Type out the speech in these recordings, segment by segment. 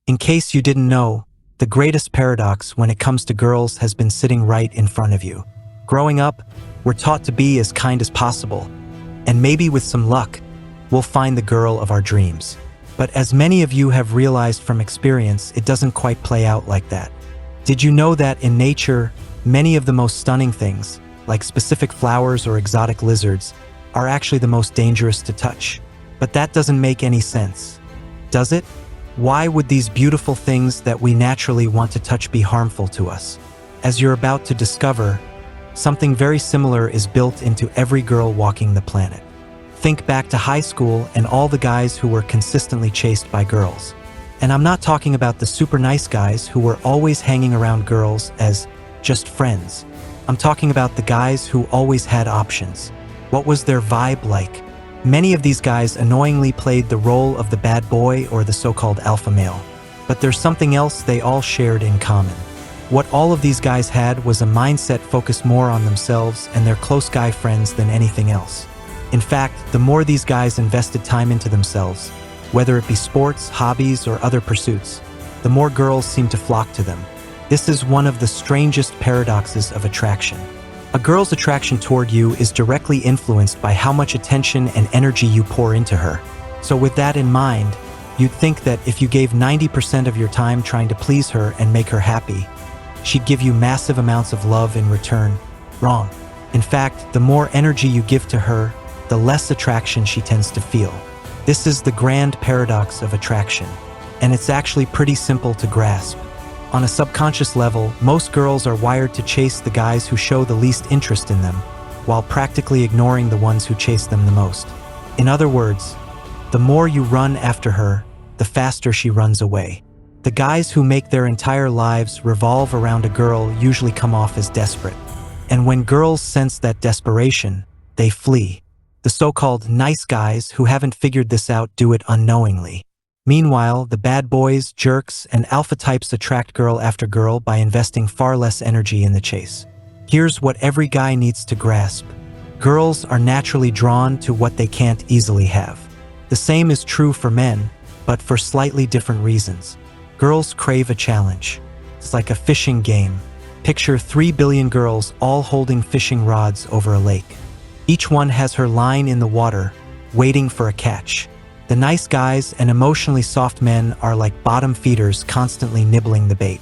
In case you didn't know, the greatest paradox when it comes to girls has been sitting right in front of you. Growing up, we're taught to be as kind as possible, and maybe with some luck, we'll find the girl of our dreams. But as many of you have realized from experience, it doesn't quite play out like that. Did you know that in nature, many of the most stunning things, like specific flowers or exotic lizards, are actually the most dangerous to touch? But that doesn't make any sense, does it? Why would these beautiful things that we naturally want to touch be harmful to us? As you're about to discover, something very similar is built into every girl walking the planet. Think back to high school and all the guys who were consistently chased by girls. And I'm not talking about the super nice guys who were always hanging around girls as just friends. I'm talking about the guys who always had options. What was their vibe like? Many of these guys annoyingly played the role of the bad boy or the so-called alpha male. But there's something else they all shared in common. What all of these guys had was a mindset focused more on themselves and their close guy friends than anything else. In fact, the more these guys invested time into themselves, whether it be sports, hobbies, or other pursuits, the more girls seemed to flock to them. This is one of the strangest paradoxes of attraction. A girl's attraction toward you is directly influenced by how much attention and energy you pour into her. So with that in mind, you'd think that if you gave 90% of your time trying to please her and make her happy, she'd give you massive amounts of love in return. Wrong. In fact, the more energy you give to her, the less attraction she tends to feel. This is the grand paradox of attraction, and it's actually pretty simple to grasp. On a subconscious level, most girls are wired to chase the guys who show the least interest in them, while practically ignoring the ones who chase them the most. In other words, the more you run after her, the faster she runs away. The guys who make their entire lives revolve around a girl usually come off as desperate. And when girls sense that desperation, they flee. The so-called nice guys who haven't figured this out do it unknowingly. Meanwhile, the bad boys, jerks, and alpha types attract girl after girl by investing far less energy in the chase. Here's what every guy needs to grasp. Girls are naturally drawn to what they can't easily have. The same is true for men, but for slightly different reasons. Girls crave a challenge. It's like a fishing game. Picture 3 billion girls all holding fishing rods over a lake. Each one has her line in the water, waiting for a catch. The nice guys and emotionally soft men are like bottom feeders constantly nibbling the bait.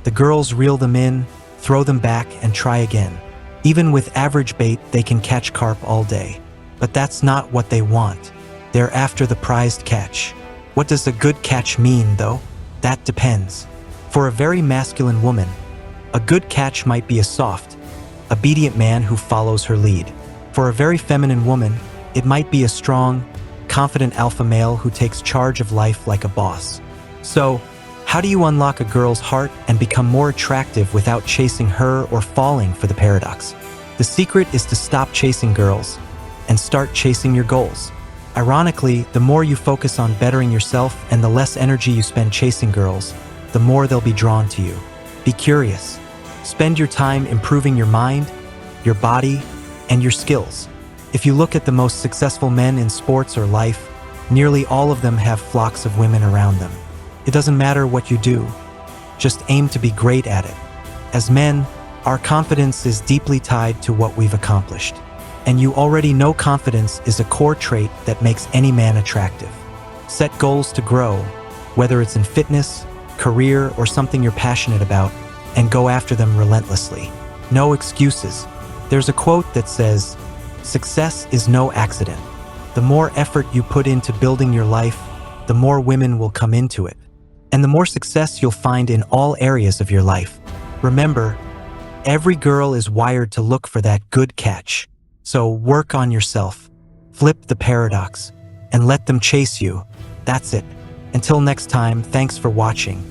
The girls reel them in, throw them back, and try again. Even with average bait, they can catch carp all day. But that's not what they want. They're after the prized catch. What does a good catch mean, though? That depends. For a very masculine woman, a good catch might be a soft, obedient man who follows her lead. For a very feminine woman, it might be a strong, confident alpha male who takes charge of life like a boss. So, how do you unlock a girl's heart and become more attractive without chasing her or falling for the paradox? The secret is to stop chasing girls and start chasing your goals. Ironically, the more you focus on bettering yourself and the less energy you spend chasing girls, the more they'll be drawn to you. Be curious. Spend your time improving your mind, your body, and your skills. If you look at the most successful men in sports or life, nearly all of them have flocks of women around them. It doesn't matter what you do, just aim to be great at it. As men, our confidence is deeply tied to what we've accomplished. And you already know confidence is a core trait that makes any man attractive. Set goals to grow, whether it's in fitness, career, or something you're passionate about, and go after them relentlessly. No excuses. There's a quote that says, "Success is no accident." The more effort you put into building your life, the more women will come into it. And the more success you'll find in all areas of your life. Remember, every girl is wired to look for that good catch. So work on yourself, flip the paradox, and let them chase you. That's it. Until next time, thanks for watching.